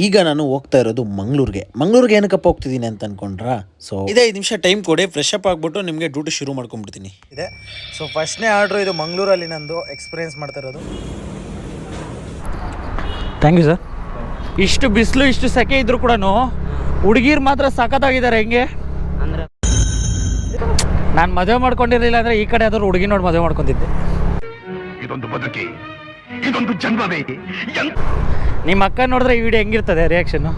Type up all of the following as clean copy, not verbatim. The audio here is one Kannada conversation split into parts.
ಈಗ ನಾನು ಹೋಗ್ತಾ ಇರೋದು ಮಂಗಳೂರಿಗೆ ಏನಕ್ಕಪ್ಪ ಹೋಗ್ತಿದ್ದೀನಿ ಅಂತ ಅನ್ಕೊಂಡ್ರಾ? ಸೊ ಇದೇ 5 ನಿಮಿಷ ಟೈಮ್ ಕೊಡಿ, ಫ್ರೆಶ್ ಅಪ್ ಆಗ್ಬಿಟ್ಟು ನಿಮಗೆ ಡ್ಯೂಟಿ ಶುರು ಮಾಡ್ಕೊಂಡ್ಬಿಡ್ತೀನಿ. ಇದೆ. ಸೊ ಫಸ್ಟ್ನೇ ಆರ್ಡ್ರು ಇದು ಮಂಗಳೂರಲ್ಲಿ ನಂದು ಎಕ್ಸ್ಪೀರಿಯೆನ್ಸ್ ಮಾಡ್ತಾ ಇರೋದು. Thank you sir. ಇಷ್ಟು ಬಿಸಿಲು ಇಷ್ಟು ಸೆಕೆ ಇದ್ರು ಕೂಡ ಹುಡುಗಿರು ಮಾತ್ರ ಸಖತ್ತಾಗಿದ್ದಾರೆ. ಹೆಂಗೆ ಅಂದರೆ ನಾನು ಮದುವೆ ಮಾಡ್ಕೊಂಡಿರಲಿಲ್ಲ ಅಂದರೆ ಈ ಕಡೆ ಆದರೂ ಹುಡುಗಿ ನೋಡಿ ಮದುವೆ ಮಾಡ್ಕೊತಿದ್ದೆ. ಇದೊಂದು ಬದುಕಿ, ಇದೊಂದು ಜನ್ಮವೇ. ನಿಮ್ಮ ಅಕ್ಕ ನೋಡಿದ್ರೆ ಈ ವಿಡಿಯೋ ಹೆಂಗಿರ್ತದೆ ರಿಯಾಕ್ಷನ್ನು?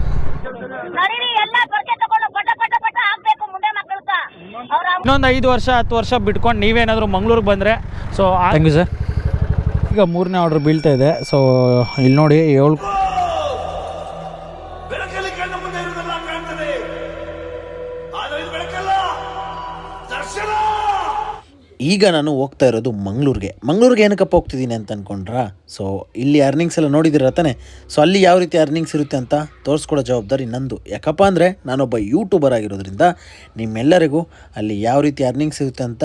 ಇನ್ನೊಂದು 5 ವರ್ಷ 10 ವರ್ಷ ಬಿಟ್ಕೊಂಡು ನೀವೇನಾದರೂ ಮಂಗ್ಳೂರಿಗೆ ಬಂದರೆ ಸೊ ಥ್ಯಾಂಕ್ ಯು ಸರ್. ಈಗ 3ನೇ ಆರ್ಡ್ರ್ ಬೀಳ್ತಾ ಇದೆ. ಸೊ ಇಲ್ಲಿ ನೋಡಿ 7 ಈಗ ನಾನು ಹೋಗ್ತಾ ಇರೋದು ಮಂಗಳೂರಿಗೆ ಏನಕ್ಕಪ್ಪ ಹೋಗ್ತಿದ್ದೀನಿ ಅಂತ ಅನ್ಕೊಂಡ್ರಾ? ಸೊ ಇಲ್ಲಿ ಅರ್ನಿಂಗ್ಸ್ ಎಲ್ಲ ನೋಡಿದಿರ ತಾನೆ. ಸೊ ಅಲ್ಲಿ ಯಾವ ರೀತಿ ಅರ್ನಿಂಗ್ಸ್ ಇರುತ್ತೆ ಅಂತ ತೋರಿಸ್ಕೊಡೋ ಜವಾಬ್ದಾರಿ ನಂದು. ಯಾಕಪ್ಪ ಅಂದರೆ ನಾನೊಬ್ಬ ಯೂಟ್ಯೂಬರ್ ಆಗಿರೋದ್ರಿಂದ ನಿಮ್ಮೆಲ್ಲರಿಗೂ ಅಲ್ಲಿ ಯಾವ ರೀತಿ ಅರ್ನಿಂಗ್ಸ್ ಇರುತ್ತೆ ಅಂತ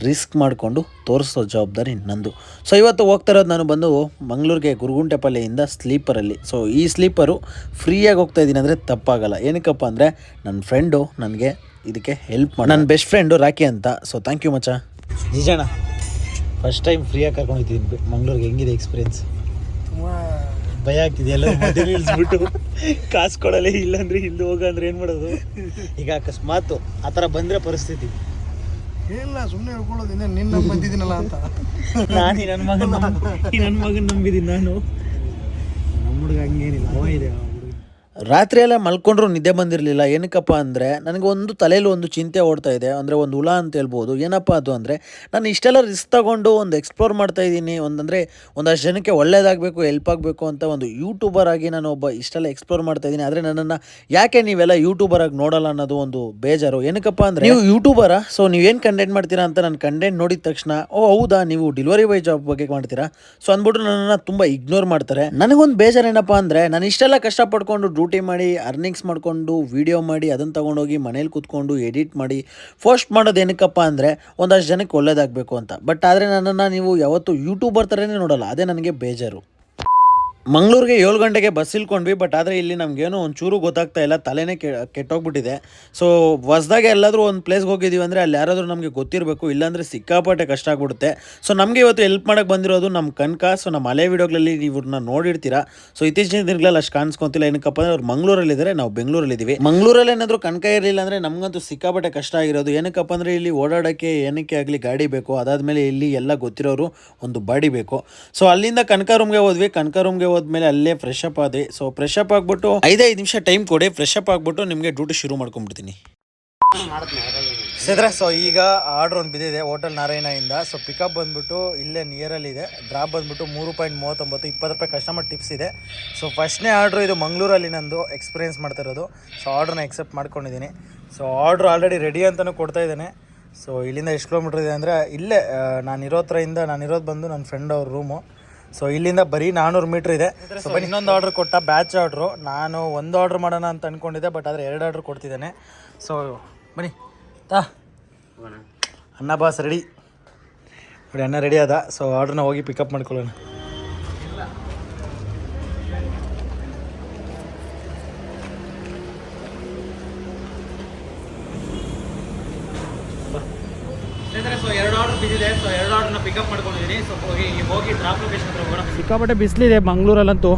ರಿಸ್ಕ್ ಮಾಡಿಕೊಂಡು ತೋರಿಸೋ ಜವಾಬ್ದಾರಿ ನಂದು. ಸೊ ಇವತ್ತು ಹೋಗ್ತಾ ಇರೋದು ನಾನು ಬಂದು ಮಂಗಳೂರಿಗೆ ಗುರುಗುಂಟೆಪಾಳ್ಯದಿಂದ ಸ್ಲೀಪರಲ್ಲಿ. ಸೊ ಈ ಸ್ಲೀಪರು ಫ್ರೀಯಾಗಿ ಹೋಗ್ತಾ ಇದ್ದೀನಿ ಅಂದರೆ ತಪ್ಪಾಗಲ್ಲ. ಏನಕ್ಕಪ್ಪ ಅಂದರೆ ನನ್ನ ಫ್ರೆಂಡು ನನಗೆ ಇದಕ್ಕೆ ಹೆಲ್ಪ್ ಮಾಡಿ, ನನ್ನ ಬೆಸ್ಟ್ ಫ್ರೆಂಡು ರಾಕಿ ಅಂತ. ಸೊ ಥ್ಯಾಂಕ್ ಯು ಮಚ್ಚ. ನಿಜಾಣ ಫಸ್ಟ್ ಟೈಮ್ ಫ್ರೀಯಾಗಿ ಕರ್ಕೊಂಡಿದ್ದೀನಿ ಮಂಗಳೂರಿಗೆ. ಹೆಂಗಿದೆ ಎಕ್ಸ್ಪೀರಿಯೆನ್ಸ್? ಭಯ ಆಗ್ತಿದೆ. ಎಲ್ಲ ಮಧ್ಯೆ ಇಳಿಸ್ಬಿಟ್ಟು ಕಾಸು ಕೊಡಲೇ ಇಲ್ಲಾಂದ್ರೆ ಇಲ್ಲಿ ಹೋಗಂದ್ರೆ ಏನು ಮಾಡೋದು? ಈಗ ಅಕಸ್ಮಾತ್ ಆ ಥರ ಬಂದರೆ ಪರಿಸ್ಥಿತಿ ಇಲ್ಲ, ಸುಮ್ಮನೆ ಹೇಳ್ಕೊಳ್ಳೋದು. ನಿನ್ನ ಬಂದಿದ್ದೀನಲ್ಲ ಅಂತ ನಾನು ನನ್ನ ಮಗನ ನಂಬಿದ್ದೀನಿ. ನಾನು ನಮ್ಮ ಹುಡುಗ ಹಂಗೇನಿಲ್ಲ, ಅವ ಇದೆ. ರಾತ್ರಿ ಎಲ್ಲ ಮಲ್ಕೊಂಡ್ರೂ ನಿದ್ದೆ ಬಂದಿರಲಿಲ್ಲ. ಏನಕ್ಕಪ್ಪ ಅಂದರೆ ನನಗೆ ಒಂದು ತಲೆಯಲ್ಲಿ ಒಂದು ಚಿಂತೆ ಓಡ್ತಾ ಇದೆ, ಅಂದರೆ ಒಂದು ಹುಳ ಅಂತ ಹೇಳ್ಬೋದು. ಏನಪ್ಪ ಅದು ಅಂದರೆ ನಾನು ಇಷ್ಟೆಲ್ಲ ರಿಸ್ಕ್ ತೊಗೊಂಡು ಒಂದು ಎಕ್ಸ್ಪ್ಲೋರ್ ಮಾಡ್ತಾಯಿದ್ದೀನಿ, ಒಂದಷ್ಟು ಜನಕ್ಕೆ ಒಳ್ಳೇದಾಗಬೇಕು, ಹೆಲ್ಪ್ ಆಗಬೇಕು ಅಂತ ಒಂದು ಯೂಟ್ಯೂಬರ್ ಆಗಿ ನಾನು ಒಬ್ಬ ಇಷ್ಟೆಲ್ಲ ಎಕ್ಸ್ಪ್ಲೋರ್ ಮಾಡ್ತಾಯಿದ್ದೀನಿ. ಆದರೆ ನನ್ನನ್ನು ಯಾಕೆ ನೀವೆಲ್ಲ ಯೂಟ್ಯೂಬರ್ ಆಗಿ ನೋಡಲ್ಲ ಅನ್ನೋದು ಒಂದು ಬೇಜಾರು. ಏನಕ್ಕಪ್ಪ ಅಂದರೆ ನೀವು ಯೂಟ್ಯೂಬರಾ, ಸೊ ನೀವೇನು ಕಂಟೆಂಟ್ ಮಾಡ್ತೀರಾ ಅಂತ ನನ್ನ ಕಂಟೆಂಟ್ ನೋಡಿದ ತಕ್ಷಣ ಓ ಹೌದಾ ನೀವು ಡೆಲಿವರಿ ಬಾಯ್ ಜಾಬ್ ಬಗ್ಗೆ ಮಾಡ್ತೀರಾ ಸೊ ಅಂದ್ಬಿಟ್ಟು ನನ್ನನ್ನು ತುಂಬ ಇಗ್ನೋರ್ ಮಾಡ್ತಾರೆ. ನನಗೊಂದು ಬೇಜಾರು ಏನಪ್ಪ ಅಂದರೆ ನಾನು ಇಷ್ಟೆಲ್ಲ ಕಷ್ಟಪಡ್ಕೊಂಡು ಡ್ಯೂಟಿ ಮಾಡಿ ಅರ್ನಿಂಗ್ಸ್ ಮಾಡಿಕೊಂಡು ವಿಡಿಯೋ ಮಾಡಿ ಅದನ್ನು ತೊಗೊಂಡೋಗಿ ಮನೇಲಿ ಕೂತ್ಕೊಂಡು ಎಡಿಟ್ ಮಾಡಿ ಪೋಸ್ಟ್ ಮಾಡೋದು ಏನಕ್ಕಪ್ಪ ಅಂದರೆ ಒಂದಷ್ಟು ಜನಕ್ಕೆ ಒಳ್ಳೇದಾಗಬೇಕು ಅಂತ. ಬಟ್ ಆದರೆ ನನ್ನನ್ನು ನೀವು ಯಾವತ್ತೂ ಯೂಟ್ಯೂಬರ್ ಥರನೇ ನೋಡಲ್ಲ. ಅದೇ ನನಗೆ ಬೇಜಾರು. ಮಂಗಳೂರಿಗೆ 7 ಗಂಟೆಗೆ ಬಸ್ ಇಳ್ಕೊಂಡ್ವಿ. ಬಟ್ ಆದರೆ ಇಲ್ಲಿ ನಮಗೇನು ಒಂಚೂರು ಗೊತ್ತಾಗ್ತಾ ಇಲ್ಲ, ತಲೆನೇ ಕೆಟ್ಟೋಗ್ಬಿಟ್ಟಿದೆ. ಸೊ ಹೊಸ್ದಾಗೆ ಎಲ್ಲಾದರೂ ಒಂದು ಪ್ಲೇಸ್ಗೆ ಹೋಗಿದ್ದೀವಿ ಅಂದರೆ ಅಲ್ಲಿ ಯಾರಾದರೂ ನಮಗೆ ಗೊತ್ತಿರಬೇಕು, ಇಲ್ಲಾಂದರೆ ಸಿಕ್ಕಾಪಟ್ಟೆ ಕಷ್ಟ ಆಗ್ಬಿಡುತ್ತೆ. ಸೊ ನಮಗೆ ಇವತ್ತು ಹೆಲ್ಪ್ ಮಾಡೋಕ್ಕೆ ಬಂದಿರೋದು ನಮ್ಮ ಕನಕ. ಸೊ ನಮ್ಮ ಹಳೆ ವೀಡಿಯೋಗಳಲ್ಲಿ ಇವ್ರನ್ನ ನೋಡಿರ್ತೀರಾ. ಸೊ ಇತ್ತೀಚಿನ ದಿನಗಳಲ್ಲಿ ಅಷ್ಟು ಕಾಣಿಸ್ಕೊತಿಲ್ಲ. ಏನಕ್ಕಪ್ಪ ಅಂದರೆ ಅವ್ರು ಮಂಗಳೂರಲ್ಲಿದ್ದಾರೆ, ನಾವು ಬೆಂಗಳೂರಲ್ಲಿದ್ದೀವಿ. ಮಂಗಳೂರಲ್ಲಿ ಏನಾದರೂ ಕನಕ ಇರಲಿಲ್ಲ ಅಂದರೆ ನಮಗಂತೂ ಸಿಕ್ಕಾಪಟ್ಟೆ ಕಷ್ಟ ಆಗಿರೋದು. ಏನಕ್ಕಪ್ಪ ಅಂದರೆ ಇಲ್ಲಿ ಓಡಾಡೋಕ್ಕೆ ಏನಕ್ಕೆ ಆಗಲಿ ಗಾಡಿ ಬೇಕು, ಅದಾದಮೇಲೆ ಇಲ್ಲಿ ಎಲ್ಲ ಗೊತ್ತಿರೋರು ಒಂದು ಬಾಡಿ ಬೇಕು. ಸೊ ಅಲ್ಲಿಂದ ಕನಕ ರೂಮ್ಗೆ ಹೋದ್ವಿ. ಕನಕ ರೂಮ್ಗೆ ಹೋದ್ಮೇಲೆ ಅಲ್ಲೇ ಫ್ರೆಶ್ ಅಪ್ ಆದ್ವಿ. ಸೊ ಫ್ರೆಶ್ ಅಪ್ ಆಗ್ಬಿಟ್ಟು 5 ನಿಮಿಷ ಟೈಮ್ ಕೊಡಿ, ಫ್ರೆಶ್ ಅಪ್ ಆಗ್ಬಿಟ್ಟು ನಿಮಗೆ ಡ್ಯೂಟಿ ಶುರು ಮಾಡ್ಕೊಂಡ್ಬಿಡ್ತೀನಿ. ಸೊ ಈಗ ಆರ್ಡ್ರ್ ಒಂದು ಬಿದ್ದಿದೆ ಹೋಟೆಲ್ ನಾರಾಯಣದಿಂದ. ಸೊ ಪಿಕಪ್ ಬಂದ್ಬಿಟ್ಟು ಇಲ್ಲೇ ನಿಯರಲ್ಲಿದೆ. ಡ್ರಾಪ್ ಬಂದ್ಬಿಟ್ಟು 3.39, 20 ರೂಪಾಯಿ ಕಸ್ಟಮರ್ ಟಿಪ್ಸ್ ಇದೆ. ಸೊ ಫಸ್ಟ್ನೇ ಆರ್ಡ್ರು ಇದು ಮಂಗಳೂರಲ್ಲಿ ನಂದು ಎಕ್ಸ್ಪೀರಿಯೆನ್ಸ್ ಮಾಡ್ತಾ ಇರೋದು. ಸೊ ಆರ್ಡ್ರನ್ನ ಎಕ್ಸೆಪ್ಟ್ ಮಾಡ್ಕೊಂಡಿದ್ದೀನಿ. ಸೊ ಆರ್ಡ್ರ್ ಆಲ್ರೆಡಿ ರೆಡಿ ಅಂತಲೂ ಕೊಡ್ತಾ ಇದ್ದೇನೆ. ಸೊ ಇಲ್ಲಿಂದ ಎಷ್ಟು ಕಿಲೋಮೀಟ್ರ್ ಇದೆ ಅಂದರೆ ಇಲ್ಲೇ ನಾನಿರೋದು ಬಂದು ನನ್ನ ಫ್ರೆಂಡ್ ಅವ್ರ ರೂಮು. ಸೊ ಇಲ್ಲಿಂದ ಬರೀ 400 ಮೀಟ್ರ್ ಇದೆ. ಸೊ ಬನ್ನಿ ಇನ್ನೊಂದು ಆರ್ಡ್ರ್ ಕೊಟ್ಟ, ಬ್ಯಾಚ್ ಆರ್ಡ್ರು. ನಾನು ಒಂದು ಆರ್ಡ್ರ್ ಮಾಡೋಣ ಅಂತ ಅಂದ್ಕೊಂಡಿದ್ದೆ, ಬಟ್ ಆದರೆ 2 ಆರ್ಡ್ರ್ ಕೊಡ್ತಿದ್ದೇನೆ. ಸೊ ಬನ್ನಿ ಅನ್ನ ಬಾಸ್ ರೆಡಿ ನೋಡಿ, ಅನ್ನ ರೆಡಿ ಅದ. ಸೊ ಆರ್ಡ್ರನ್ನ ಹೋಗಿ ಪಿಕಪ್ ಮಾಡ್ಕೊಳ್ಳೋಣ. ಸೊ 2 ಆರ್ಡರ್ ಬಿದ್ದಿದೆ. ಸೊ 2 ಆರ್ಡರ್ನ ಪಿಕಪ್ ಮಾಡ್ಕೊಂಡಿದ್ದೀನಿ. ಸೊ ಹೋಗಿ ಡ್ರಾಪ್ ಲೊಕೇಶನ್ ಹತ್ರ ಹೋಗೋಣ. ಸಿಕ್ಕಾಪಟ್ಟೆ ಬಿಸಿಲಿದೆ ಮಂಗಳೂರಲ್ಲಂತೂ.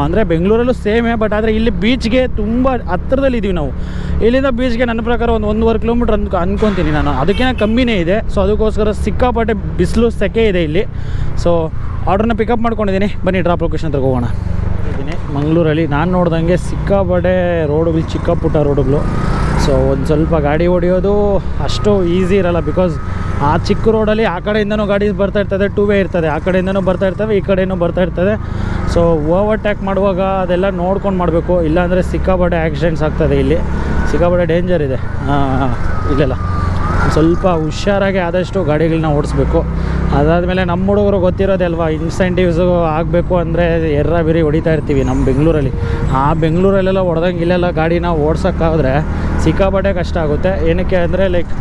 ಅಂದರೆ ಬೆಂಗಳೂರಲ್ಲೂ ಸೇಮೇ, ಬಟ್ ಆದರೆ ಇಲ್ಲಿ ಬೀಚ್ಗೆ ತುಂಬ ಹತ್ತಿರದಲ್ಲಿ ಇದ್ದೀವಿ ನಾವು. ಇಲ್ಲಿಂದ ಬೀಚ್ಗೆ ನನ್ನ ಪ್ರಕಾರ ಒಂದು 1.5 ಕಿಲೋಮೀಟ್ರ್ ಅನ್ಕೊತೀನಿ ನಾನು, ಅದಕ್ಕಿಂತ ಕಮ್ಮಿನೇ ಇದೆ. ಸೊ ಅದಕ್ಕೋಸ್ಕರ ಸಿಕ್ಕಾಪಟ್ಟೆ ಬಿಸಿಲು ಸೆಕೆ ಇದೆ ಇಲ್ಲಿ. ಸೊ ಆರ್ಡ್ರನ್ನ ಪಿಕಪ್ ಮಾಡ್ಕೊಂಡಿದ್ದೀನಿ. ಬನ್ನಿ ಡ್ರಾಪ್ ಲೊಕೇಶನ್ ಹತ್ರ ಹೋಗೋಣ. ಇದ್ದೀನಿ ಮಂಗಳೂರಲ್ಲಿ ನಾನು ನೋಡ್ದಂಗೆ ಸಿಕ್ಕಾಪಟ್ಟೆ ರೋಡುಗಳು, ಚಿಕ್ಕ ಪುಟ್ಟ ರೋಡುಗಳು. ಸೊ ಒಂದು ಸ್ವಲ್ಪ ಗಾಡಿ ಹೊಡೆಯೋದು ಅಷ್ಟು ಈಸಿ ಇರಲ್ಲ. ಬಿಕಾಸ್ ಆ ಚಿಕ್ಕ ರೋಡಲ್ಲಿ ಆ ಕಡೆಯಿಂದನೂ ಗಾಡಿ ಬರ್ತಾ ಇರ್ತದೆ, 2 ವೇ ಇರ್ತದೆ, ಆ ಕಡೆಯಿಂದನೂ ಬರ್ತಾ ಇರ್ತವೆ, ಈ ಕಡೆಯೂ ಬರ್ತಾ ಇರ್ತದೆ. ಸೊ ಓವರ್ಟೇಕ್ ಮಾಡುವಾಗ ಅದೆಲ್ಲ ನೋಡ್ಕೊಂಡು ಮಾಡಬೇಕು, ಇಲ್ಲಾಂದರೆ ಸಿಕ್ಕಾಪಟ್ಟೆ ಆಕ್ಸಿಡೆಂಟ್ಸ್ ಆಗ್ತದೆ. ಇಲ್ಲಿ ಸಿಕ್ಕಾಪಟ್ಟೆ ಡೇಂಜರ್ ಇದೆ ಇಲ್ಲೆಲ್ಲ. ಸ್ವಲ್ಪ ಹುಷಾರಾಗಿ ಆದಷ್ಟು ಗಾಡಿಗಳನ್ನ ಓಡಿಸ್ಬೇಕು. ಅದಾದಮೇಲೆ ನಮ್ಮ ಹುಡುಗರು ಗೊತ್ತಿರೋದೇ ಅಲ್ವಾ, ಇನ್ಸೆಂಟಿವ್ಸು ಆಗಬೇಕು ಅಂದರೆ ಬಿರಿ ಹೊಡಿತಾ ಇರ್ತೀವಿ ನಮ್ಮ ಬೆಂಗಳೂರಲ್ಲಿ. ಆ ಬೆಂಗಳೂರಲ್ಲೆಲ್ಲ ಹೊಡೆದಂಗೆ ಇಲ್ಲೆಲ್ಲ ಗಾಡಿನ ಓಡ್ಸೋಕ್ಕಾದ್ರೆ ಸಿಕ್ಕಾಪಟ್ಟೆ ಕಷ್ಟ ಆಗುತ್ತೆ. ಏನಕ್ಕೆ ಅಂದರೆ ಲೈಕ್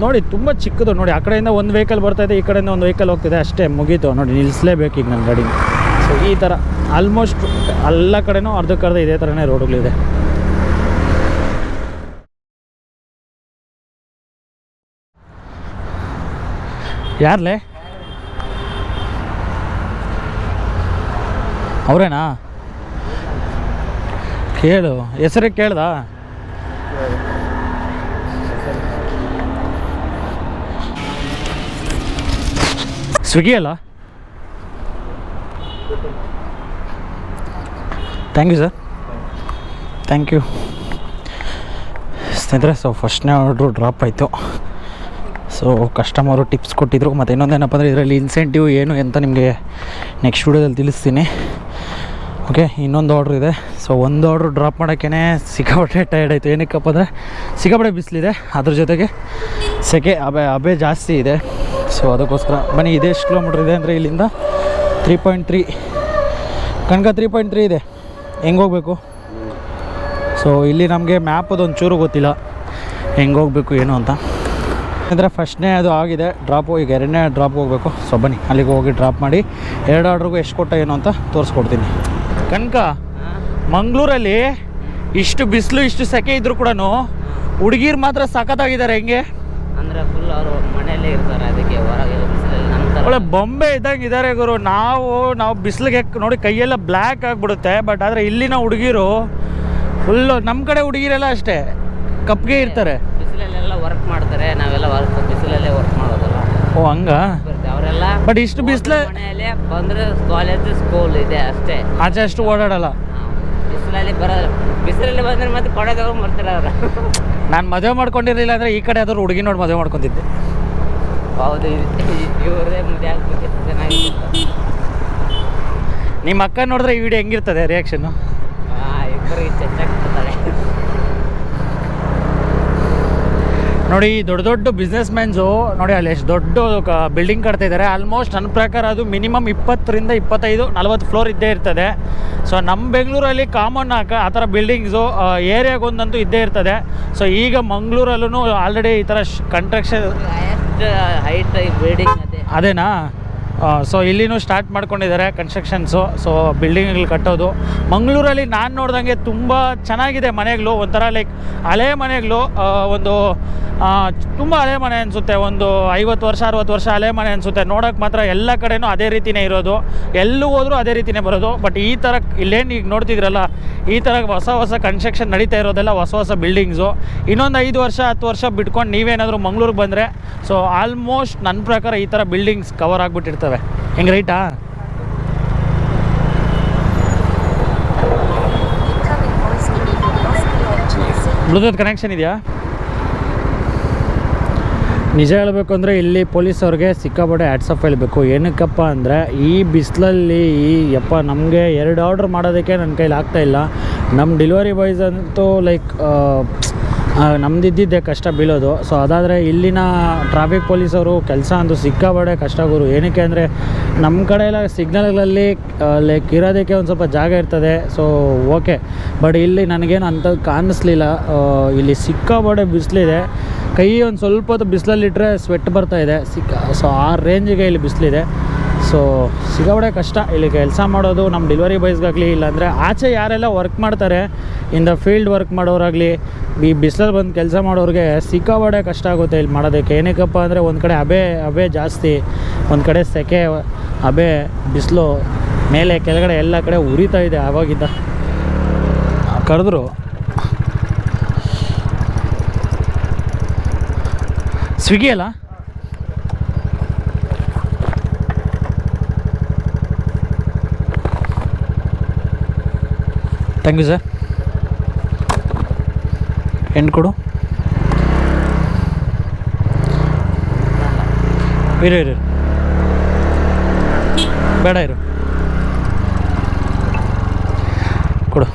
ನೋಡಿ ತುಂಬ ಚಿಕ್ಕದು ನೋಡಿ. ಆ ಕಡೆಯಿಂದ ಒಂದು ವೆಹಿಕಲ್ ಬರ್ತಾಯಿದೆ, ಈ ಕಡೆಯಿಂದ ಒಂದು ವೆಹಿಕಲ್ ಹೋಗ್ತಿದೆ, ಅಷ್ಟೇ ಮುಗೀತು ನೋಡಿ, ನಿಲ್ಲಿಸಲೇಬೇಕು ಈಗ ನನ್ನ ಗಾಡಿ. ಸೊ ಈ ಥರ ಆಲ್ಮೋಸ್ಟ್ ಎಲ್ಲ ಕಡೆನೂ ಅರ್ಧಕ್ಕರ್ಧ ಇದೇ ಥರನೇ ರೋಡುಗಳಿದೆ. ಯಾರ್ಲೇ ಅವರೇನಾ? ಕೇಳು, ಹೆಸರೇ ಕೇಳ್ದ? ಸ್ವಿಗ್ಗಿ ಅಲ್ಲ? Thank you sir, thank you ಸ್ನೇಹಿತರೆ. ಸೊ ಫಸ್ಟ್ನೇ ಆರ್ಡ್ರು ಡ್ರಾಪ್ ಆಯಿತು. ಸೊ ಕಸ್ಟಮರು ಟಿಪ್ಸ್ ಕೊಟ್ಟಿದ್ರು. ಮತ್ತು ಇನ್ನೊಂದೇನಪ್ಪ ಅಂದರೆ ಇದರಲ್ಲಿ ಇನ್ಸೆಂಟಿವ್ ಏನು ಅಂತ ನಿಮಗೆ ನೆಕ್ಸ್ಟ್ ವೀಡಿಯೋದಲ್ಲಿ ತಿಳಿಸ್ತೀನಿ. ಓಕೆ, ಇನ್ನೊಂದು ಆರ್ಡ್ರ್ ಇದೆ. ಸೊ ಒಂದು ಆರ್ಡ್ರು ಡ್ರಾಪ್ ಮಾಡೋಕ್ಕೇ ಸಿಕ್ಕಾಪಟ್ಟೆ ಟೈರ್ಡ್ ಆಯಿತು. ಏನಕ್ಕಪ್ಪ ಅಂದರೆ ಸಿಕ್ಕಾಪಟ್ಟೆ ಬಿಸಿಲಿದೆ, ಅದ್ರ ಜೊತೆಗೆ ಸೆಕೆ ಅಬೆ ಜಾಸ್ತಿ ಇದೆ. ಸೊ ಅದಕ್ಕೋಸ್ಕರ ಬನ್ನಿ. ಇದೆಷ್ಟು ಕಿಲೋಮೀಟ್ರ್ ಇದೆ ಅಂದರೆ ಇಲ್ಲಿಂದ 3.3 ಕನಕ 3.3 ಇದೆ. ಹೆಂಗೆ ಹೋಗ್ಬೇಕು? ಸೊ ಇಲ್ಲಿ ನಮಗೆ ಮ್ಯಾಪ್ ಅದೊಂದು ಚೂರು ಗೊತ್ತಿಲ್ಲ ಹೆಂಗೆ ಹೋಗ್ಬೇಕು ಏನು ಅಂತ. ಅಂದರೆ ಫಸ್ಟ್ನೇ ಅದು ಆಗಿದೆ ಡ್ರಾಪು, ಈಗ ಎರಡನೇ ಡ್ರಾಪ್ ಹೋಗಬೇಕು. ಸೊ ಬನ್ನಿ ಅಲ್ಲಿಗೆ ಹೋಗಿ ಡ್ರಾಪ್ ಮಾಡಿ 2 ಆರ್ಡ್ರಿಗೂ ಎಷ್ಟು ಕೊಟ್ಟ ಏನು ಅಂತ ತೋರಿಸ್ಕೊಡ್ತೀನಿ. ಕನಕ, ಮಂಗಳೂರಲ್ಲಿ ಇಷ್ಟು ಬಿಸಿಲು ಇಷ್ಟು ಸೆಕೆ ಇದ್ದರೂ ಕೂಡ ಹುಡುಗಿರು ಮಾತ್ರ ಸಖತ್ತಾಗಿದ್ದಾರೆ. ಹೆಂಗೆ ಅಂದರೆ ಫುಲ್ ಅವರು ಮನೆಯಲ್ಲೇ ಇರ್ತಾರೆ, ಅದಕ್ಕೆ ಹೊರಗೆ ಒಳ್ಳೆ ಬೊಂಬೆ ಇದ್ದಂಗೆ ಇದ್ದಾರೆ ಗುರು. ನಾವು ಬಿಸಿಲಿಗೆ ನೋಡಿ ಕೈಯೆಲ್ಲ ಬ್ಲ್ಯಾಕ್ ಆಗಿಬಿಡುತ್ತೆ. ಬಟ್ ಆದರೆ ಇಲ್ಲಿನ ಹುಡುಗಿರು ಫುಲ್ಲು, ನಮ್ಮ ಕಡೆ ಹುಡುಗಿರೆಲ್ಲ ಅಷ್ಟೇ ಕಪ್ಪಿಗೆ ಇರ್ತಾರೆ. ಬಿಸಿಲಲ್ಲೆಲ್ಲ ವರ್ಕ್ ಮಾಡ್ತಾರೆ, ನಾವೆಲ್ಲ ಬಿಸಿಲಲ್ಲೇ ವರ್ಕ್ ಮಾಡೋದಲ್ಲ. ಓ ಹಂಗ? ಅವರೆಲ್ಲ ಬಟ್ ಇಷ್ಟು ಬಿಸಿಲು ಮನೆಯಲ್ಲೇ ಬಂದರೆ ಕಾಲೇಜ್ ಸ್ಕೂಲ್ ಇದೆ ಅಷ್ಟೇ, ಆಚೆ ಅಷ್ಟು ಓಡಾಡಲ್ಲ. ಬಿಸಿಲಲ್ಲಿ ಬರೋಲ್ಲ. ಬಿಸಿಲಲ್ಲಿ ಬಂದರೆ ಮತ್ತೆ ಕೊಡೋದವ್ರು ಬರ್ತಾರೆ ಅವರು. ನಾನು ಮದುವೆ ಮಾಡ್ಕೊಂಡಿರಲಿಲ್ಲ ಅಂದರೆ ಈ ಕಡೆ ಯಾವ್ದಾದ್ರು ಹುಡುಗಿ ನೋಡಿ ಮದುವೆ ಮಾಡ್ಕೊತಿದ್ದೆ. ಹೌದು, ಇವ್ರದೇ ಮದುವೆ ಆಗ್ಬೇಕಿತ್ತು, ಚೆನ್ನಾಗಿತ್ತು. ನಿಮ್ಮ ಅಕ್ಕ ನೋಡಿದ್ರೆ ಈ ವಿಡಿಯೋ ಹೆಂಗಿರ್ತದೆ ರಿಯಾಕ್ಷನ್ನು? ಇಬ್ಬರಿಗೆ ಚೆನ್ನಾಗ್ತದೆ ನೋಡಿ. ದೊಡ್ಡ ದೊಡ್ಡ ಬಿಸ್ನೆಸ್ ಮ್ಯಾನ್ಸು ನೋಡಿ ಅಲ್ಲಿ ಎಷ್ಟು ದೊಡ್ಡ ಬಿಲ್ಡಿಂಗ್ ಕಟ್ತಾ ಇದ್ದಾರೆ. ಆಲ್ಮೋಸ್ಟ್ ನನ್ನ ಪ್ರಕಾರ ಅದು ಮಿನಿಮಮ್ 20ರಿಂದ 25, 40 ಫ್ಲೋರ್ ಇದ್ದೇ ಇರ್ತದೆ. ಸೊ ನಮ್ಮ ಬೆಂಗಳೂರಲ್ಲಿ ಕಾಮನ್ ಆ ಥರ ಬಿಲ್ಡಿಂಗ್ಸು ಏರಿಯಾಗೊಂದಂತೂ ಇದ್ದೇ ಇರ್ತದೆ. ಸೊ ಈಗ ಮಂಗಳೂರಲ್ಲೂ ಆಲ್ರೆಡಿ ಈ ಥರ ಕನ್ಸ್ಟ್ರಕ್ಷನ್ ಹೈಟ್ ಬಿಲ್ಡಿಂಗ್ ಅದೇನಾ? ಸೊ ಇಲ್ಲಿನೂ ಸ್ಟಾರ್ಟ್ ಮಾಡ್ಕೊಂಡಿದ್ದಾರೆ ಕನ್ಸ್ಟ್ರಕ್ಷನ್ಸು. ಸೊ ಬಿಲ್ಡಿಂಗ್ಗಳು ಕಟ್ಟೋದು ಮಂಗಳೂರಲ್ಲಿ ನಾನು ನೋಡ್ದಂಗೆ ತುಂಬ ಚೆನ್ನಾಗಿದೆ ಮನೆಗಳು. ಒಂಥರ ಲೈಕ್ ಹಳೆ ಮನೆಗಳು, ಒಂದು ತುಂಬ ಹಳೆ ಮನೆ ಅನಿಸುತ್ತೆ. ಒಂದು 50 ವರ್ಷ 60 ವರ್ಷ ಹಳೆ ಮನೆ ಅನಿಸುತ್ತೆ. ನೋಡೋಕೆ ಮಾತ್ರ ಎಲ್ಲ ಕಡೆನೂ ಅದೇ ರೀತಿಯೇ ಇರೋದು, ಎಲ್ಲೂ ಹೋದರೂ ಅದೇ ರೀತಿಯೇ ಬರೋದು. ಬಟ್ ಈ ಥರ ಇಲ್ಲೇನು ಈಗ ನೋಡ್ತಿದ್ರಲ್ಲ, ಈ ಥರ ಹೊಸ ಕನ್ಸ್ಟ್ರಕ್ಷನ್ ನಡೀತಾ ಇರೋದೆಲ್ಲ ಹೊಸ ಬಿಲ್ಡಿಂಗ್ಸು. ಇನ್ನೊಂದು 5 ವರ್ಷ 10 ವರ್ಷ ಬಿಟ್ಕೊಂಡು ನೀವೇನಾದರೂ ಮಂಗಳೂರಿಗೆ ಬಂದರೆ ಸೊ ಆಲ್ಮೋಸ್ಟ್ ನನ್ನ ಪ್ರಕಾರ ಈ ಥರ ಬಿಲ್ಡಿಂಗ್ಸ್ ಕವರ್ ಆಗಿಬಿಟ್ಟಿರ್ತವೆ. ಹೆಂಗೆ ರೈಟಾ? ಬ್ಲೂಟೂತ್ ಕನೆಕ್ಷನ್ ಇದೆಯಾ? ನಿಜ ಹೇಳಬೇಕು ಅಂದರೆ ಇಲ್ಲಿ ಪೊಲೀಸವ್ರಿಗೆ ಸಿಕ್ಕಾಪಟ್ಟೆ ಹ್ಯಾಟ್ಸಪ್ ಹೇಳಬೇಕು. ಏನಕ್ಕಪ್ಪ ಅಂದರೆ ಈ ಬಿಸಿಲಲ್ಲಿ ನಮಗೆ 2 ಆರ್ಡ್ರ್ ಮಾಡೋದಕ್ಕೆ ನನ್ನ ಕೈಲಿ ಆಗ್ತಾಯಿಲ್ಲ. ನಮ್ಮ ಡೆಲಿವರಿ ಬಾಯ್ಸ್ ಅಂತೂ ಲೈಕ್ ನಮ್ದಿದ್ದಿದ್ದೆ ಕಷ್ಟ ಬೀಳೋದು. ಸೊ ಅದಾದರೆ ಇಲ್ಲಿನ ಟ್ರಾಫಿಕ್ ಪೊಲೀಸವರು ಕೆಲಸ ಅಂತೂ ಸಿಕ್ಕಾಪಟ್ಟೆ ಕಷ್ಟ ಗುರು. ಏನಕ್ಕೆ ಅಂದರೆ ನಮ್ಮ ಕಡೆ ಎಲ್ಲ ಸಿಗ್ನಲ್ಗಳಲ್ಲಿ ಲೈಕ್ ಇರೋದಕ್ಕೆ ಒಂದು ಸ್ವಲ್ಪ ಜಾಗ ಇರ್ತದೆ. ಸೊ ಓಕೆ, ಬಟ್ ಇಲ್ಲಿ ನನಗೇನು ಅಂತ ಕಾಣಿಸ್ಲಿಲ್ಲ. ಇಲ್ಲಿ ಸಿಕ್ಕಾಪಟ್ಟೆ ಬಿಸಿಲಿದೆ. ಕೈ ಒಂದು ಸ್ವಲ್ಪ ಹೊತ್ತು ಬಿಸಿಲಲ್ಲಿಟ್ಟರೆ ಸ್ವೆಟ್ ಬರ್ತಾಯಿದೆ. ಸೊ ಆ ರೇಂಜಿಗೆ ಇಲ್ಲಿ ಬಿಸಿಲಿದೆ. ಸೊ ಸಿಕ್ಕಾಪಟ್ಟೆ ಕಷ್ಟ ಇಲ್ಲಿ ಕೆಲಸ ಮಾಡೋದು ನಮ್ಮ ಡೆಲಿವರಿ ಬಾಯ್ಸ್ಗಾಗಲಿ, ಇಲ್ಲಾಂದರೆ ಆಚೆ ಯಾರೆಲ್ಲ ವರ್ಕ್ ಮಾಡ್ತಾರೆ ಇನ್ ದ ಫೀಲ್ಡ್ ವರ್ಕ್ ಮಾಡೋರಾಗಲಿ, ಈ ಬಿಸಿಲಲ್ಲಿ ಬಂದು ಕೆಲಸ ಮಾಡೋರಿಗೆ ಸಿಕ್ಕಾಪಟ್ಟೆ ಕಷ್ಟ ಆಗುತ್ತೆ ಇಲ್ಲಿ ಮಾಡೋದಕ್ಕೆ. ಏನಕ್ಕಪ್ಪ ಅಂದರೆ ಒಂದು ಕಡೆ ಹಬೆ ಜಾಸ್ತಿ, ಒಂದು ಕಡೆ ಸೆಕೆ, ಹಬೆ, ಬಿಸಿಲು ಮೇಲೆ ಕೆಳಗಡೆ ಎಲ್ಲ ಕಡೆ ಉರಿತಾ ಇದೆ. ಆವಾಗಿದ್ದ ಕರೆದ್ರು ಸ್ವಿಗ್ಗಿ ಅಲ್ಲ? Thank you sir. ಎಂಟು ಕೊಡು. ಇರು ಬೇಡ, ಇರು ಕೊಡು.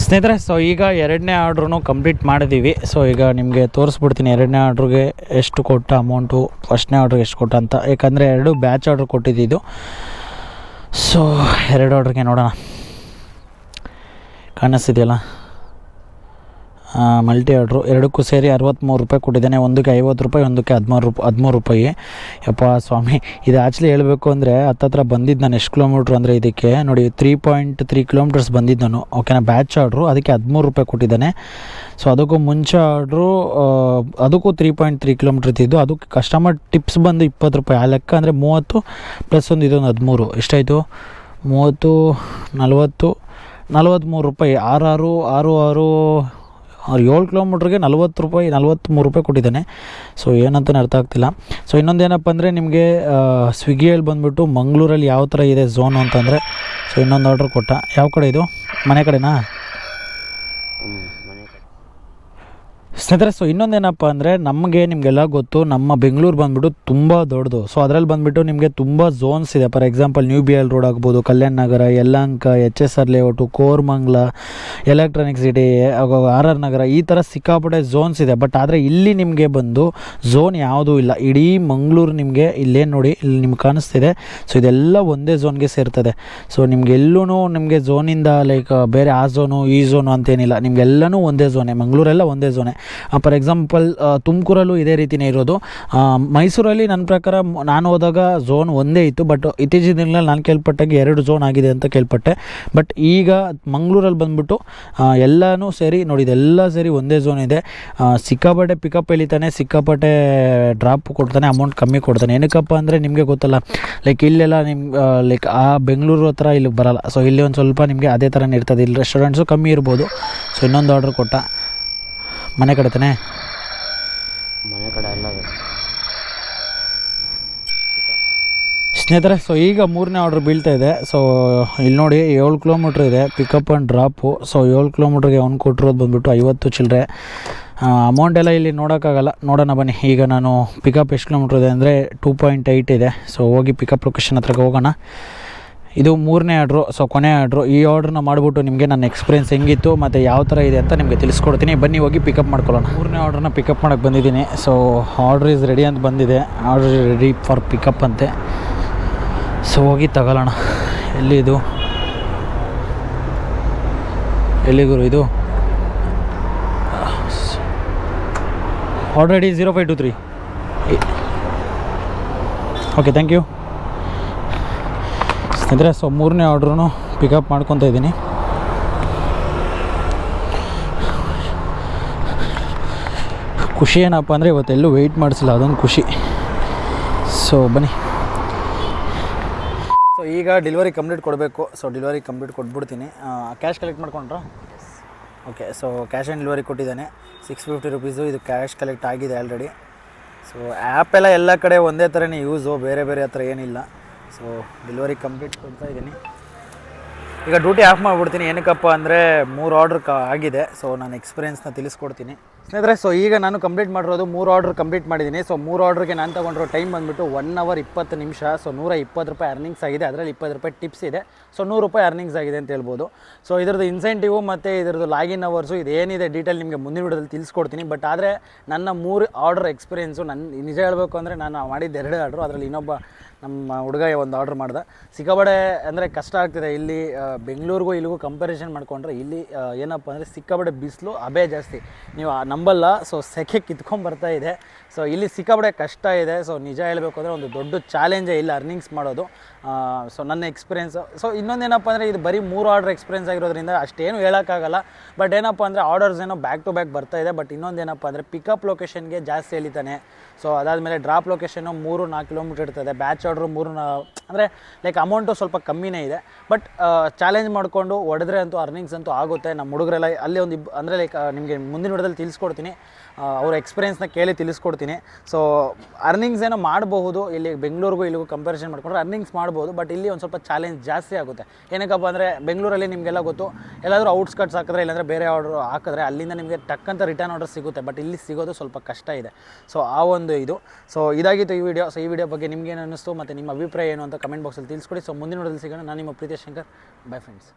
ಸ್ನೇಹಿತರೆ, ಸೊ ಈಗ 2ನೇ ಆರ್ಡ್ರೂ ಕಂಪ್ಲೀಟ್ ಮಾಡಿದ್ದೀವಿ. ಸೊ ಈಗ ನಿಮಗೆ ತೋರಿಸ್ಬಿಡ್ತೀನಿ 2ನೇ ಆರ್ಡ್ರಿಗೆ ಎಷ್ಟು ಕೊಟ್ಟ ಅಮೌಂಟು, ಫಸ್ಟ್ನೇ ಆರ್ಡ್ರಿಗೆ ಎಷ್ಟು ಕೊಟ್ಟ ಅಂತ. ಯಾಕಂದರೆ 2 ಬ್ಯಾಚ್ ಆರ್ಡ್ರ್ ಕೊಟ್ಟಿದ್ದು. ಸೊ 2 ಆರ್ಡ್ರಿಗೆ ನೋಡೋಣ. ಕಾಣಿಸ್ತಿದೆಯಲ್ಲ? ಮಲ್ಟಿ ಆರ್ಡ್ರು ಎರಡಕ್ಕೂ ಸೇರಿ 63 ರೂಪಾಯಿ ಕೊಟ್ಟಿದ್ದಾನೆ. ಒಂದಕ್ಕೆ 50 ರೂಪಾಯಿ, ಒಂದಕ್ಕೆ 13 ರೂಪಾಯಿ. ಯಪ್ಪ ಸ್ವಾಮಿ, ಇದು ಆ್ಯಕ್ಚುಲಿ ಹೇಳಬೇಕು ಅಂದರೆ ಹತ್ತತ್ರ ಬಂದಿದ್ದು ನಾನು ಎಷ್ಟು ಕಿಲೋಮೀಟ್ರ್ ಅಂದರೆ ಇದಕ್ಕೆ ನೋಡಿ 3.3 ಕಿಲೋಮೀಟರ್ಸ್ ಬಂದಿದ್ದು ನಾನು. ಓಕೆನಾ, ಬ್ಯಾಚ್ ಆರ್ಡ್ರು, ಅದಕ್ಕೆ 13 ರೂಪಾಯಿ ಕೊಟ್ಟಿದ್ದಾನೆ. ಸೊ ಅದಕ್ಕೂ ಮುಂಚೆ ಆರ್ಡ್ರು ಅದಕ್ಕೂ 3.3 ಕಿಲೋಮೀಟ್ರ್ ಇದ್ದಿದ್ದು, ಅದಕ್ಕೆ ಕಸ್ಟಮರ್ ಟಿಪ್ಸ್ ಬಂದು 20 ರೂಪಾಯಿ. ಆ ಲೆಕ್ಕ ಅಂದರೆ 30 ಪ್ಲಸ್ ಒಂದು ಇದೊಂದು 13 ಎಷ್ಟಾಯಿತು? 30 40 43 ರೂಪಾಯಿ. 6 7 ಕಿಲೋಮೀಟ್ರಿಗೆ 40 ರೂಪಾಯಿ 43 ರೂಪಾಯಿ ಕೊಟ್ಟಿದ್ದಾನೆ. ಸೊ ಏನಂತಲೇ ಅರ್ಥ ಆಗ್ತಿಲ್ಲ. ಸೊ ಇನ್ನೊಂದೇನಪ್ಪ ಅಂದರೆ ನಿಮಗೆ ಸ್ವಿಗ್ಗಿಯಲ್ಲಿ ಬಂದುಬಿಟ್ಟು ಮಂಗಳೂರಲ್ಲಿ ಯಾವ ಥರ ಇದೆ ಝೋನು ಅಂತಂದರೆ, ಸೊ ಇನ್ನೊಂದು ಆರ್ಡ್ರ್ ಕೊಟ್ಟ. ಯಾವ ಕಡೆ ಇದು? ಮನೆ ಕಡೆನಾ ಸ್ನೇಹಿತರೆ? ಸೊ ಇನ್ನೊಂದೇನಪ್ಪ ಅಂದರೆ ನಮಗೆ ನಿಮಗೆಲ್ಲ ಗೊತ್ತು, ನಮ್ಮ ಬೆಂಗಳೂರು ಬಂದುಬಿಟ್ಟು ತುಂಬ ದೊಡ್ಡದು. ಸೊ ಅದರಲ್ಲಿ ಬಂದುಬಿಟ್ಟು ನಿಮಗೆ ತುಂಬ ಝೋನ್ಸ್ ಇದೆ. For example new B L road ಆಗ್ಬೋದು, Kalyan Nagar, Yelahanka, HSR layout, Koramangala, electronic city, RR Nagar, ಈ ಥರ ಸಿಕ್ಕಾಪಟ್ಟೆ ಝೋನ್ಸ್ ಇದೆ. ಬಟ್ ಆದರೆ ಇಲ್ಲಿ ನಿಮಗೆ ಬಂದು ಝೋನ್ ಯಾವುದೂ ಇಲ್ಲ. ಇಡೀ ಮಂಗಳೂರು ನಿಮಗೆ ಇಲ್ಲೇನು ನೋಡಿ, ಇಲ್ಲಿ ನಿಮ್ಗೆ ಕಾಣಿಸ್ತಿದೆ. ಸೊ ಇದೆಲ್ಲ ಒಂದೇ ಝೋನ್ಗೆ ಸೇರ್ತದೆ. ಸೊ ನಿಮಗೆಲ್ಲೂ ನಿಮಗೆ ಝೋನಿಂದ ಲೈಕ್ ಬೇರೆ ಆ ಝೋನು ಈ ಝೋನು ಅಂತೇನಿಲ್ಲ, ನಿಮಗೆಲ್ಲನೂ ಒಂದೇ ಝೋನೇ. ಮಂಗಳೂರೆಲ್ಲ ಒಂದೇ ಝೋನೇ. ಫಾರ್ ಎಕ್ಸಾಂಪಲ್ ತುಮಕೂರಲ್ಲೂ ಇದೇ ರೀತಿಯೇ ಇರೋದು. ಮೈಸೂರಲ್ಲಿ ನನ್ನ ಪ್ರಕಾರ ನಾನು ಹೋದಾಗ ಝೋನ್ ಒಂದೇ ಇತ್ತು. ಬಟ್ ಇತ್ತೀಚಿನ ದಿನಗಳಲ್ಲಿ ನಾನು ಕೇಳ್ಪಟ್ಟಾಗೆ 2 ಝೋನ್ ಆಗಿದೆ ಅಂತ ಕೇಳ್ಪಟ್ಟೆ. ಬಟ್ ಈಗ ಮಂಗಳೂರಲ್ಲಿ ಬಂದುಬಿಟ್ಟು ಎಲ್ಲನೂ ಸೇರಿ ನೋಡಿ, ಇದೆಲ್ಲ ಸೇರಿ ಒಂದೇ ಝೋನ್ ಇದೆ. ಸಿಕ್ಕಾಪಟ್ಟೆ ಪಿಕಪ್ ಎಳಿತಾನೆ, ಸಿಕ್ಕಾಪಟ್ಟೆ ಡ್ರಾಪ್ ಕೊಡ್ತಾನೆ, ಅಮೌಂಟ್ ಕಮ್ಮಿ ಕೊಡ್ತಾನೆ. ಏನಕ್ಕಪ್ಪ ಅಂದರೆ ನಿಮಗೆ ಗೊತ್ತಲ್ಲ, ಲೈಕ್ ಇಲ್ಲೆಲ್ಲ ನಿಮ್ಗೆ ಲೈಕ್ ಆ ಬೆಂಗಳೂರು ಹತ್ರ ಇಲ್ಲಿ ಬರೋಲ್ಲ. ಸೊ ಇಲ್ಲಿ ಒಂದು ಸ್ವಲ್ಪ ನಿಮಗೆ ಅದೇ ಥರನೇ ಇರ್ತದೆ. ಇಲ್ಲಿ ರೆಸ್ಟೋರೆಂಟ್ಸು ಕಮ್ಮಿ ಇರ್ಬೋದು. ಸೊ ಇನ್ನೊಂದು ಆರ್ಡ್ರ್ ಕೊಟ್ಟ. ಮನೆ ಕಡೆ ತಾನೆ? ಮನೆ ಕಡೆ ಎಲ್ಲ ಸ್ನೇಹಿತರೆ. ಸೊ ಈಗ 3ನೇ ಆರ್ಡ್ರ್ ಬೀಳ್ತಾ ಇದೆ. ಸೊ ಇಲ್ಲಿ ನೋಡಿ 7 ಕಿಲೋಮೀಟ್ರ್ ಇದೆ ಪಿಕಪ್ ಆ್ಯಂಡ್ ಡ್ರಾಪು. ಸೊ 7 ಕಿಲೋಮೀಟ್ರಿಗೆ ಅವ್ನು ಕೊಟ್ಟಿರೋದು ಬಂದುಬಿಟ್ಟು 50 ಚಿಲ್ಲರೆ. ಅಮೌಂಟ್ ಎಲ್ಲ ಇಲ್ಲಿ ನೋಡೋಕ್ಕಾಗಲ್ಲ, ನೋಡೋಣ ಬನ್ನಿ. ಈಗ ನಾನು ಪಿಕಪ್ ಎಷ್ಟು ಕಿಲೋಮೀಟ್ರ್ ಇದೆ ಅಂದರೆ 2.8 ಇದೆ. ಸೊ ಹೋಗಿ ಪಿಕಪ್ ಲೊಕೇಶನ್ ಹತ್ರಕ್ಕೆ ಹೋಗೋಣ. ಇದು 3ನೇ ಆರ್ಡ್ರು. ಸೊ ಕೊನೆ ಆರ್ಡ್ರು. ಈ ಆರ್ಡ್ರನ್ನ ಮಾಡಿಬಿಟ್ಟು ನಿಮಗೆ ನನ್ನ ಎಕ್ಸ್ಪೀರಿಯೆನ್ಸ್ ಹೆಂಗಿತ್ತು ಮತ್ತು ಯಾವ ಥರ ಇದೆ ಅಂತ ನಿಮಗೆ ತಿಳಿಸ್ಕೊಡ್ತೀನಿ. ಬನ್ನಿ ಹೋಗಿ ಪಿಕಪ್ ಮಾಡ್ಕೊಳ್ಳೋಣ. 3ನೇ ಆರ್ಡ್ರನ್ನ ಪಿಕಪ್ ಮಾಡೋಕ್ಕೆ ಬಂದಿದ್ದೀನಿ. ಸೊ ಆರ್ಡ್ರ್ ಈಸ್ ರೆಡಿ ಅಂತ ಬಂದಿದೆ. ಆರ್ಡ್ರ್ ರೆಡಿ ಫಾರ್ ಪಿಕಪ್ ಅಂತೆ. ಸೊ ಹೋಗಿ ತಗೊಳ್ಳೋಣ. ಎಲ್ಲಿದು? ಎಲ್ಲಿಗುರು ಇದು? Order ID 0523. Okay, thank you ಸ್ನೇಹಿತರೆ. ಸೊ 3ನೇ ಆರ್ಡ್ರೂ ಪಿಕಪ್ ಮಾಡ್ಕೊತಾ ಇದ್ದೀನಿ. ಖುಷಿ ಏನಪ್ಪ ಅಂದರೆ ಇವತ್ತೆಲ್ಲೂ ವೆಯ್ಟ್ ಮಾಡಿಸಿಲ್ಲ, ಅದೊಂದು ಖುಷಿ. ಸೊ ಬನ್ನಿ. ಸೊ ಈಗ ಡೆಲಿವರಿ ಕಂಪ್ಲೀಟ್ ಕೊಡಬೇಕು. ಸೊ ಡೆಲಿವರಿ ಕಂಪ್ಲೀಟ್ ಕೊಟ್ಬಿಡ್ತೀನಿ. ಕ್ಯಾಶ್ ಕಲೆಕ್ಟ್ ಮಾಡ್ಕೊಂಡ್ರಾ? Okay. So cash on delivery ಕೊಟ್ಟಿದ್ದಾನೆ 650 ರುಪೀಸು. ಇದು ಕ್ಯಾಶ್ ಕಲೆಕ್ಟ್ ಆಗಿದೆ ಆಲ್ರೆಡಿ. ಸೊ ಆ್ಯಪೆಲ್ಲ ಎಲ್ಲ ಕಡೆ ಒಂದೇ ಥರನೇ ಯೂಸು, ಬೇರೆ ಬೇರೆ ಹತ್ರ ಏನಿಲ್ಲ. ಸೊ ಡೆಲಿವರಿ ಕಂಪ್ಲೀಟ್ ಕೊಡ್ತಾ ಇದ್ದೀನಿ. ಈಗ ಡ್ಯೂಟಿ ಆಫ್ ಮಾಡಿಬಿಡ್ತೀನಿ. ಏನಕ್ಕಪ್ಪ ಅಂದರೆ 3 ಆರ್ಡ್ರ್ ಆಗಿದೆ. ಸೊ ನಾನು ಎಕ್ಸ್ಪೀರಿಯೆನ್ಸ್ನ ತಿಳಿಸ್ಕೊಡ್ತೀನಿ ಸ್ನೇಹಿತರೆ. ಸೊ ಈಗ ನಾನು ಕಂಪ್ಲೀಟ್ ಮಾಡಿರೋದು 3 ಆರ್ಡ್ರ್ ಕಂಪ್ಲೀಟ್ ಮಾಡಿದ್ದೀನಿ. ಸೊ 3 ಆರ್ಡ್ರಿಗೆ ನಾನು ತೊಗೊಂಡಿರೋ ಟೈಮ್ ಬಂದುಬಿಟ್ಟು 1 ಅವರ್ 20 ನಿಮಿಷ. ಸೊ 120 ರೂಪಾಯಿ ಅರ್ನಿಂಗ್ಸ್ ಆಗಿದೆ. ಅದರಲ್ಲಿ 20 ರೂಪಾಯಿ ಟಿಪ್ಸ್ ಇದೆ. ಸೊ 100 ರೂಪಾಯಿ ಅರ್ನಿಂಗ್ಸ್ ಆಗಿದೆ ಅಂತ ಹೇಳ್ಬೋದು. ಸೊ ಇದ್ರದ್ದು ಇನ್ಸೆಂಟಿವು ಮತ್ತು ಇದ್ರದ್ದು ಲಾಗಿನ್ ಅವರ್ಸು ಇದೇನಿದೆ ಡೀಟೇಲ್ ನಿಮಗೆ ಮುಂದಿನ ವಿಡಿಯೋದಲ್ಲಿ ತಿಳಿಸ್ಕೊಡ್ತೀನಿ. ಬಟ್ ಆದರೆ ನನ್ನ 3 ಆರ್ಡ್ರ್ ಎಕ್ಸ್ಪೀರಿಯೆನ್ಸು ನನ್ನ ನಿಜ ಹೇಳಬೇಕು ಅಂದರೆ ನಾನು ಮಾಡಿದ್ದು 2 ಆರ್ಡ್ರು. ಅದರಲ್ಲಿ ಇನ್ನೊಬ್ಬ ನಮ್ಮ ಹುಡುಗ ಒಂದು ಆರ್ಡ್ರ್ ಮಾಡ್ದೆ. ಸಿಕ್ಕಾಪಟ್ಟೆ ಅಂದರೆ ಕಷ್ಟ ಆಗ್ತಿದೆ ಇಲ್ಲಿ. ಬೆಂಗಳೂರಿಗೂ ಇಲ್ಲಿಗೂ ಕಂಪ್ಯಾರಿಸನ್ ಮಾಡಿಕೊಂಡ್ರೆ ಇಲ್ಲಿ ಏನಪ್ಪ ಅಂದರೆ ಸಿಕ್ಕಾಪಟ್ಟೆ ಬಿಸಿಲು, ಅಬೇ ಜಾಸ್ತಿ, ನೀವು ನಂಬಲ್ಲ. ಸೊ ಸೆಕೆ ಕಿತ್ಕೊಂಡ್ಬರ್ತಾ ಇದೆ. ಸೊ ಇಲ್ಲಿ ಸಿಕ್ಕಾಪಟ್ಟೆ ಕಷ್ಟ ಇದೆ. ಸೊ ನಿಜ ಹೇಳಬೇಕು ಅಂದರೆ ಒಂದು ದೊಡ್ಡ ಚಾಲೆಂಜೇ ಇಲ್ಲಿ ಅರ್ನಿಂಗ್ಸ್ ಮಾಡೋದು. ಸೊ ನನ್ನ ಎಕ್ಸ್ಪೀರಿಯೆನ್ಸು. ಸೊ ಇನ್ನೊಂದೇನಪ್ಪ ಅಂದರೆ ಇದು ಬರೀ 3 ಆರ್ಡ್ರ್ ಎಕ್ಸ್ಪೀರಿಯೆನ್ಸ್ ಆಗಿರೋದ್ರಿಂದ ಅಷ್ಟೇನು ಹೇಳೋಕ್ಕಾಗಲ್ಲ. ಬಟ್ ಏನಪ್ಪ ಅಂದರೆ ಆರ್ಡರ್ಸ್ ಏನೋ ಬ್ಯಾಕ್ ಟು ಬ್ಯಾಕ್ ಬರ್ತಾ ಇದೆ. ಬಟ್ ಇನ್ನೊಂದೇನಪ್ಪ ಅಂದರೆ ಪಿಕಪ್ ಲೊಕೇಶನ್ಗೆ ಜಾಸ್ತಿ ಎಳಿತಾನೆ. ಸೊ ಅದಾದಮೇಲೆ ಡ್ರಾಪ್ ಲೊಕೇಶನ್ನು 3-4 ಕಿಲೋಮೀಟ್ರ್ ಇರ್ತದೆ. ಬ್ಯಾಚ್ ಆರ್ಡ್ರು 3 ಅಂದರೆ ಲೈಕ್ ಅಮೌಂಟು ಸ್ವಲ್ಪ ಕಮ್ಮಿನೇ ಇದೆ. ಬಟ್ ಚಾಲೆಂಜ್ ಮಾಡಿಕೊಂಡು ಹೊಡೆದ್ರೆ ಅಂತೂ ಅರ್ನಿಂಗ್ಸ್ ಅಂತೂ ಆಗುತ್ತೆ. ನಮ್ಮ ಹುಡುಗರೆಲ್ಲ ಅಲ್ಲಿ ಒಂದು ಅಂದರೆ ಲೈಕ್ ನಿಮಗೆ ಮುಂದಿನ ವಿಡಿಯೋದಲ್ಲಿ ತಿಳಿಸ್ಕೊಡ್ತೀನಿ. ಅವ್ರ ಎಕ್ಸ್ಪೀರಿಯೆನ್ಸ್ನ ಕೇಳಿ ತಿಳಿಸ್ಕೊಡ್ತೀನಿ. ಸೊ ಅರ್ನಿಂಗ್ಸ್ ಏನೋ ಮಾಡಬಹುದು. ಇಲ್ಲಿ ಬೆಂಗಳೂರಿಗೂ ಇಲ್ಲಿಗೂ ಕಂಪ್ಯಾರಿಸನ್ ಮಾಡಿಕೊಂಡ್ರೆ ಅರ್ನಿಂಗ್ಸ್ ಮಾಡ್ಬೋದು. ಬಟ್ ಇಲ್ಲಿ ಒಂದು ಸ್ವಲ್ಪ ಚಾಲೆಂಜ್ ಜಾಸ್ತಿ ಆಗುತ್ತೆ. ಏನಕ್ಕಪ್ಪ ಅಂದರೆ ಬೆಂಗಳೂರಲ್ಲಿ ನಿಮಗೆಲ್ಲ ಗೊತ್ತು, ಎಲ್ಲಾದರೂ ಔಟ್ಸ್ಕಟ್ಸ್ ಹಾಕಿದ್ರೆ ಇಲ್ಲಾಂದರೆ ಬೇರೆ ಆರ್ಡ್ರ್ ಹಾಕಿದ್ರೆ ಅಲ್ಲಿಂದ ನಿಮಗೆ ಟಕ್ಕಂತ ರಿಟರ್ನ್ ಆರ್ಡರ್ ಸಿಗುತ್ತೆ. ಬಟ್ ಇಲ್ಲಿ ಸಿಗೋದು ಸ್ವಲ್ಪ ಕಷ್ಟ ಇದೆ. ಸೊ ಆ ಒಂದು ಇದು. ಸೊ ಇದಾಗಿತ್ತು ಈ ವಿಡಿಯೋ. ಸೊ ಈ ವಿಡಿಯೋ ಬಗ್ಗೆ ನಿಮ್ಗೇನು ಅನ್ನಿಸ್ತು ಮತ್ತು ನಿಮ್ಮ ಅಭಿಪ್ರಾಯ ಏನು ಅಂತ ಕಮೆಂಟ್ ಬಾಕ್ಸಲ್ಲಿ ತಿಳಿಸ್ಕೊಡಿ. ಸೊ ಮುಂದಿನ ವಿಡಿಯೋದಲ್ಲಿ ಸಿಗೋಣ. ನಾನು ನಿಮ್ಮ ಪ್ರೀತಿ ಶಂಕರ್. By friends.